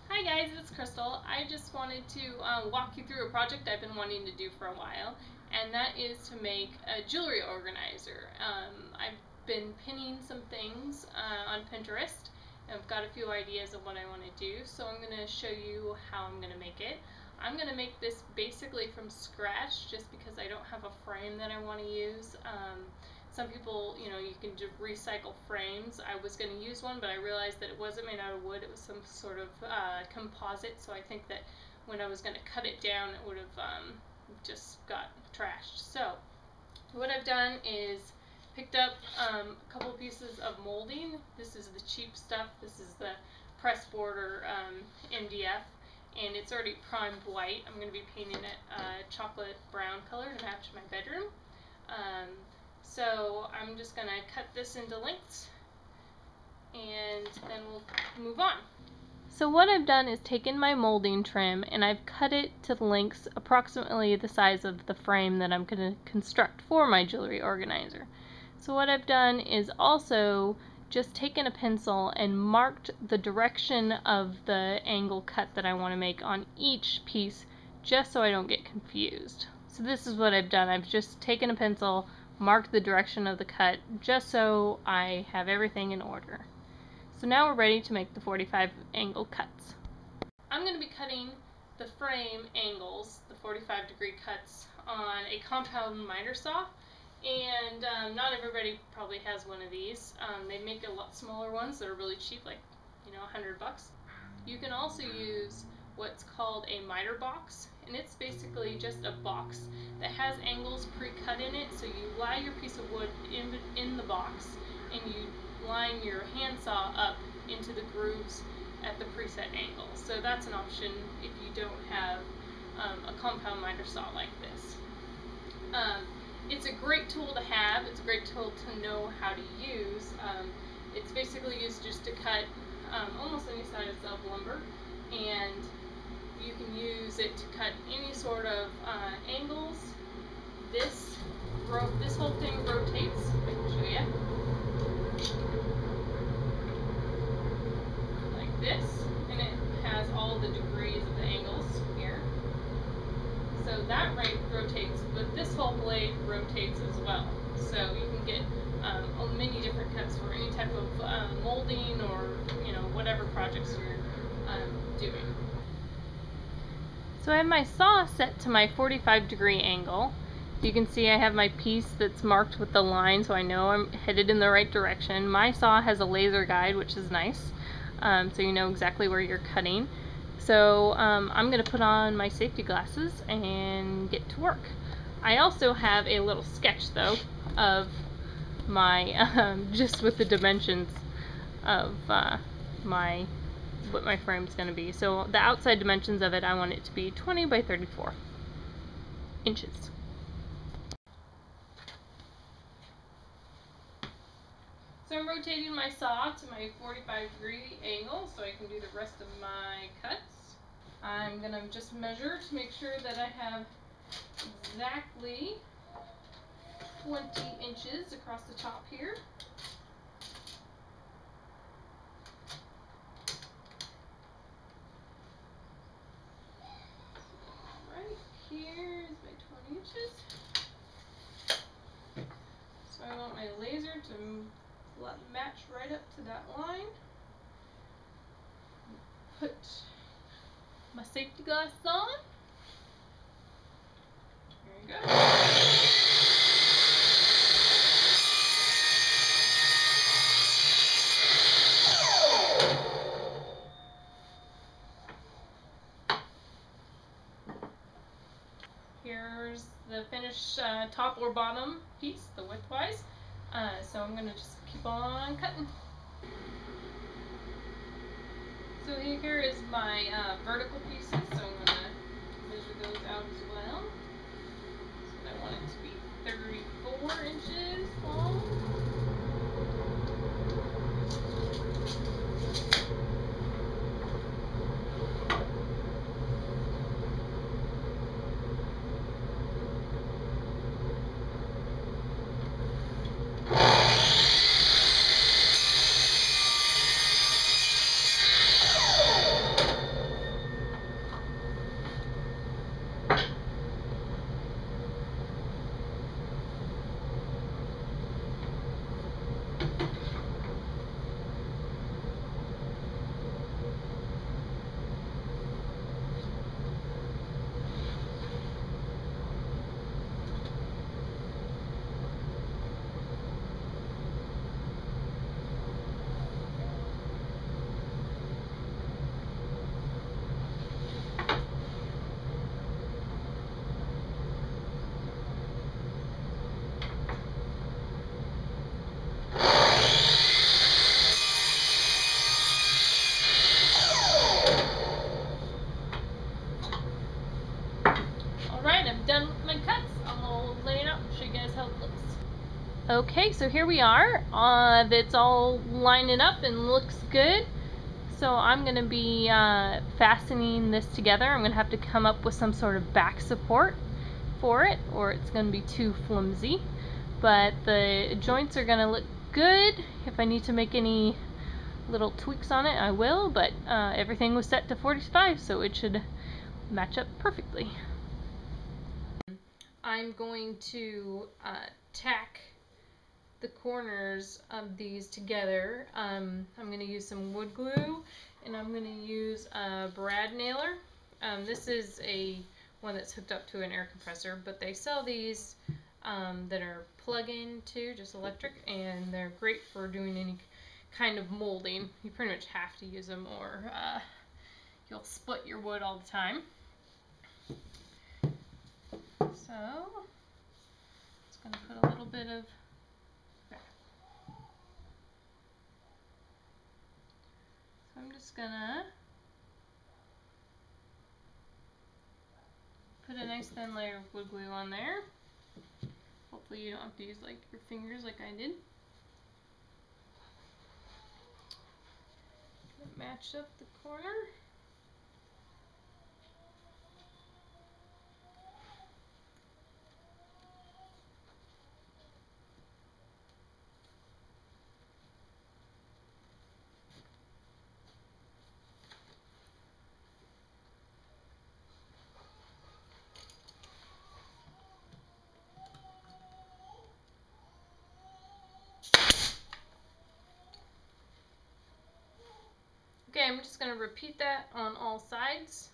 Hi guys, it's Crystal. I just wanted to walk you through a project I've been wanting to do for a while, and that is to make a jewelry organizer. I've been pinning some things on Pinterest. I've got a few ideas of what I want to do, so I'm going to show you how I'm going to make it. I'm going to make this basically from scratch just because I don't have a frame that I want to use. Some people, you can just recycle frames. I was going to use one, but I realized that it wasn't made out of wood. It was some sort of composite, so I think that when I was going to cut it down, it would have just got trashed. So what I've done is picked up a couple pieces of molding. This is the cheap stuff. This is the press board or MDF, and it's already primed white. I'm going to be painting it a chocolate brown color to match my bedroom. So I'm just going to cut this into lengths, and then we'll move on. So what I've done is taken my molding trim and I've cut it to the lengths approximately the size of the frame that I'm going to construct for my jewelry organizer. So what I've done is also just taken a pencil and marked the direction of the angle cut that I want to make on each piece, just so I don't get confused. So this is what I've done. I've just taken a pencil, marked the direction of the cut, just so I have everything in order. So now we're ready to make the 45 angle cuts. I'm going to be cutting the frame angles, the 45-degree cuts, on a compound miter saw. And not everybody probably has one of these. They make a lot smaller ones that are really cheap, like $100. You can also use what's called a miter box, and it's basically just a box that has angles pre-cut in it. So you lie your piece of wood in the box, and you line your handsaw up into the grooves at the preset angle. So that's an option if you don't have a compound miter saw like this. It's a great tool to have. It's a great tool to know how to use. It's basically used just to cut almost any size of lumber, and you can use it to cut any sort of angles. This whole thing rotates. I can show you. Like this, and it has all the degrees of the angles here. So that rotates, but this whole blade rotates as well. So you can get many different cuts for any type of molding or whatever projects you're doing. So I have my saw set to my 45-degree angle. You can see I have my piece that's marked with the line, so I know I'm headed in the right direction. My saw has a laser guide, which is nice, so you know exactly where you're cutting. So I'm going to put on my safety glasses and get to work. I also have a little sketch though of my, just with the dimensions of what my frame's going to be. So the outside dimensions of it, I want it to be 20 by 34 inches. So I'm rotating my saw to my 45-degree angle so I can do the rest of my cuts. I'm going to just measure to make sure that I have exactly 20 inches across the top here. Right here is my 20 inches. So I want my laser to match right up to that line. Put my safety glasses on. There you go. Here's the finished top or bottom piece, the width-wise. So I'm going to just keep on cutting. So here is my vertical pieces, so I'm going to measure those out as well. So I want it to be 34 inches long. Okay, so here we are. It's all lining up and looks good. So I'm going to be fastening this together. I'm going to have to come up with some sort of back support for it, or it's going to be too flimsy. But the joints are going to look good. If I need to make any little tweaks on it, I will, but everything was set to 45, so it should match up perfectly. I'm going to tack the corners of these together. I'm going to use some wood glue, and I'm going to use a brad nailer. This is one that's hooked up to an air compressor, but they sell these that are plug-in too, just electric, and they're great for doing any kind of molding. You pretty much have to use them, or you'll split your wood all the time. So it's going to put a little bit of I'm just gonna put a nice thin layer of wood glue on there. Hopefully you don't have to use like your fingers like I did. Match up the corner. Okay, I'm just going to repeat that on all sides.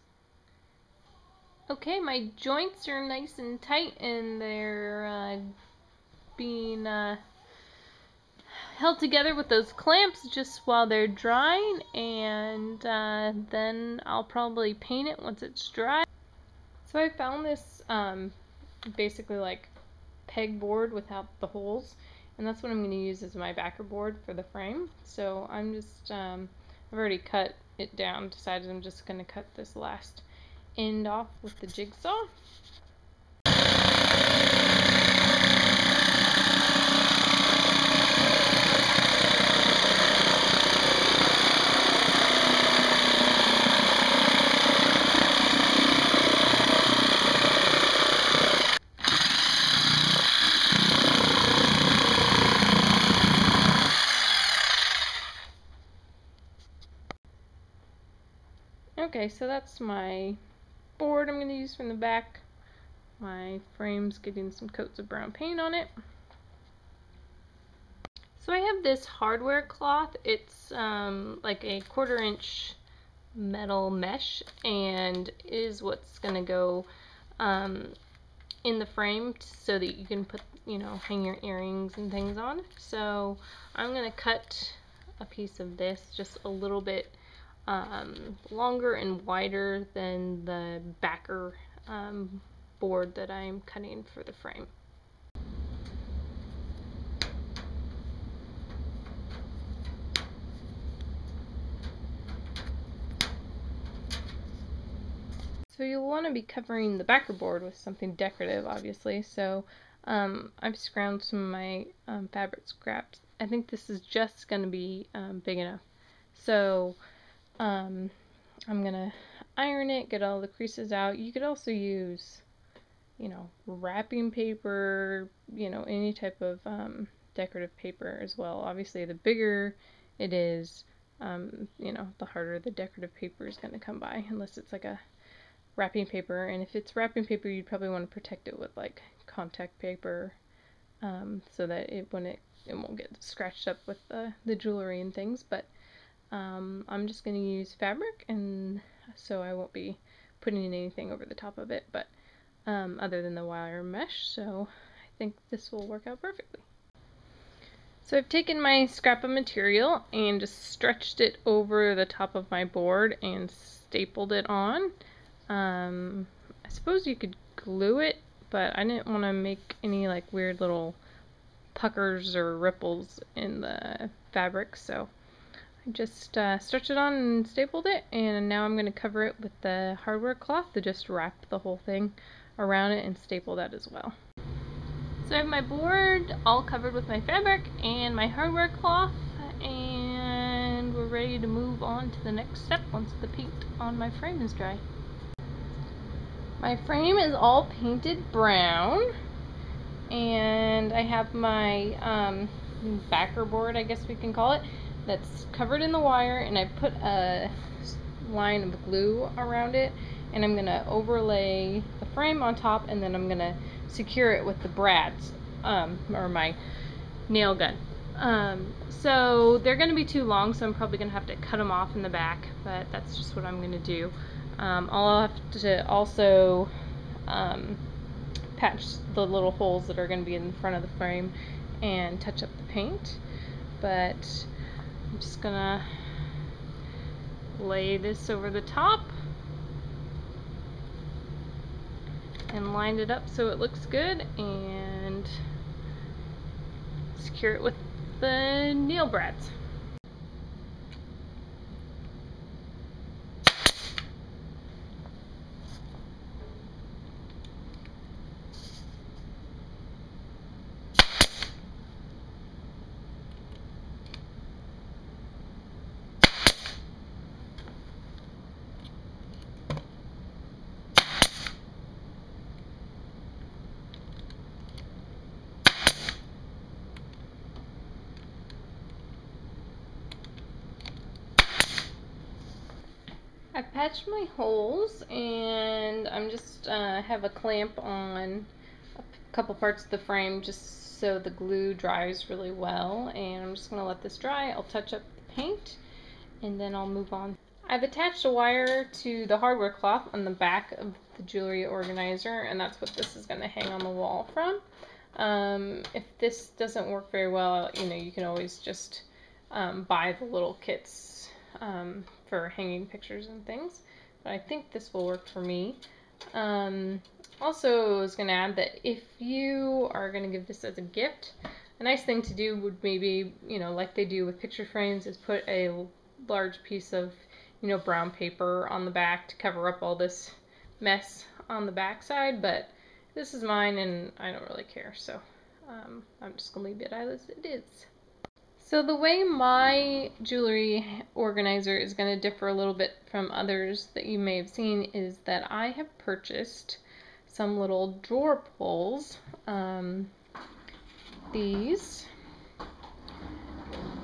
Okay, my joints are nice and tight, and they're being held together with those clamps just while they're drying, and then I'll probably paint it once it's dry. So I found this basically like pegboard without the holes, and that's what I'm going to use as my backer board for the frame. So I'm just I've already cut it down, decided I'm just going to cut this last end off with the jigsaw. Okay, so that's my board I'm going to use from the back. My frame's getting some coats of brown paint on it. So I have this hardware cloth. It's like a 1/4 inch metal mesh, and is what's going to go in the frame so that you can put, hang your earrings and things on. So I'm going to cut a piece of this just a little bit longer and wider than the backer board that I'm cutting for the frame. So you'll want to be covering the backer board with something decorative, obviously. So I've scrounged some of my fabric scraps. I think this is just going to be big enough. So I'm going to iron it, get all the creases out. You could also use, wrapping paper, any type of decorative paper as well. Obviously, the bigger it is, the harder the decorative paper is going to come by, unless it's like a wrapping paper. And if it's wrapping paper, you'd probably want to protect it with like contact paper, so that it won't get scratched up with the jewelry and things. But I'm just going to use fabric, and so I won't be putting anything over the top of it, but other than the wire mesh. So I think this will work out perfectly. So I've taken my scrap of material and just stretched it over the top of my board and stapled it on. I suppose you could glue it, but I didn't want to make any like weird little puckers or ripples in the fabric, so I just stretched it on and stapled it, and now I'm going to cover it with the hardware cloth to just wrap the whole thing around it and staple that as well. So I have my board all covered with my fabric and my hardware cloth, and we're ready to move on to the next step once the paint on my frame is dry. My frame is all painted brown, and I have my backer board, I guess we can call it, that's covered in the wire, and I put a line of glue around it, and I'm going to overlay the frame on top, and then I'm going to secure it with the brads, or my nail gun. So they're going to be too long, so I'm probably going to have to cut them off in the back, but that's just what I'm going to do. I'll have to also patch the little holes that are going to be in the front of the frame and touch up the paint, but I'm just going to lay this over the top and line it up so it looks good, and secure it with the nail brads. I've patched my holes, and I'm just have a clamp on a couple parts of the frame just so the glue dries really well, and I'm just going to let this dry. I'll touch up the paint and then I'll move on. I've attached a wire to the hardware cloth on the back of the jewelry organizer, and that's what this is going to hang on the wall from. If this doesn't work very well, you can always just buy the little kits for hanging pictures and things, but I think this will work for me. Also, I was going to add that if you are going to give this as a gift, a nice thing to do would maybe, like they do with picture frames, is put a large piece of, brown paper on the back to cover up all this mess on the back side, but this is mine and I don't really care, so I'm just going to leave it as it is. So the way my jewelry organizer is going to differ a little bit from others that you may have seen is that I have purchased some little drawer pulls, these,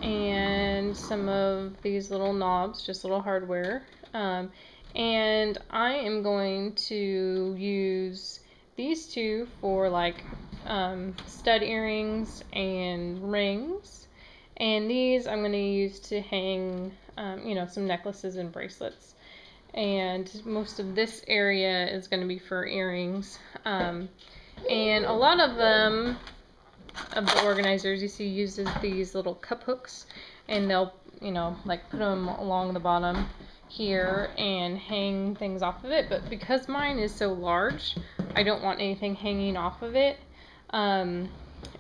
and some of these little knobs, just little hardware, and I am going to use these two for like stud earrings and rings. And these I'm going to use to hang, some necklaces and bracelets. And most of this area is going to be for earrings. And a lot of them, of the organizers you see, uses these little cup hooks. And they'll, like put them along the bottom here and hang things off of it. But because mine is so large, I don't want anything hanging off of it.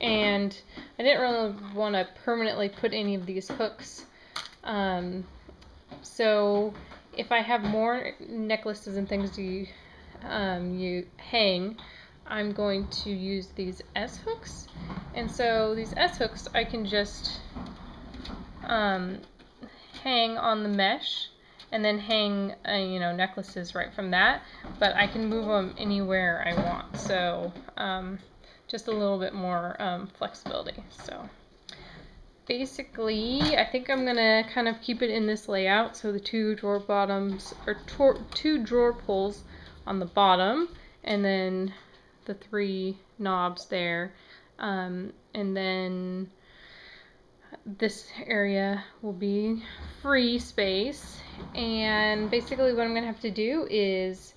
And I didn't really want to permanently put any of these hooks. So if I have more necklaces and things you hang, I'm going to use these S hooks. And so these S hooks I can just hang on the mesh and then hang necklaces right from that, but I can move them anywhere I want. So just a little bit more flexibility. So basically, I think I'm gonna kind of keep it in this layout. So the two drawer bottoms, or two drawer pulls on the bottom, and then the three knobs there, and then this area will be free space. And basically what I'm gonna have to do is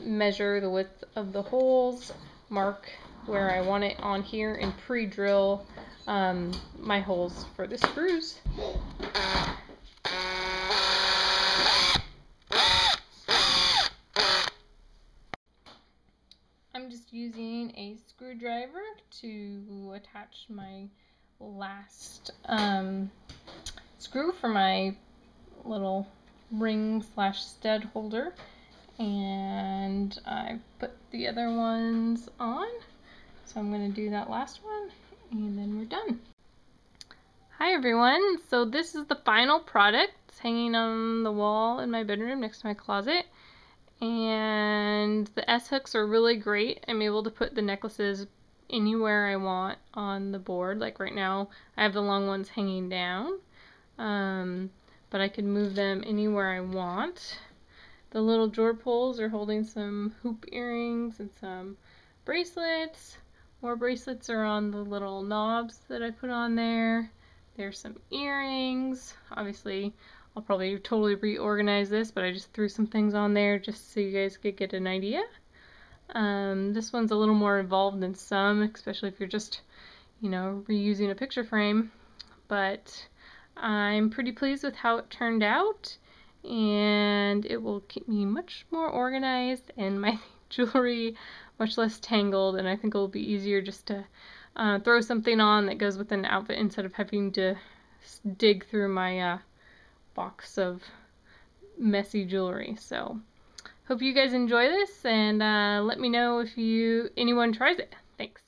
measure the width of the holes, mark where I want it on here, and pre-drill my holes for the screws. I'm just using a screwdriver to attach my last screw for my little ring / stud holder, and I put the other ones on. So I'm going to do that last one and then we're done. Hi everyone, so this is the final product. It's hanging on the wall in my bedroom next to my closet. And the S-hooks are really great. I'm able to put the necklaces anywhere I want on the board. Like right now I have the long ones hanging down, but I can move them anywhere I want. The little drawer pulls are holding some hoop earrings and some bracelets. More bracelets are on the little knobs that I put on there. There's some earrings. Obviously I'll probably totally reorganize this, but I just threw some things on there just so you guys could get an idea. This one's a little more involved than some, especially if you're just, you know, reusing a picture frame. But I'm pretty pleased with how it turned out, and it will keep me much more organized and my jewelry much less tangled, and I think it will be easier just to throw something on that goes with an outfit instead of having to dig through my box of messy jewelry. So hope you guys enjoy this, and let me know if anyone tries it. Thanks.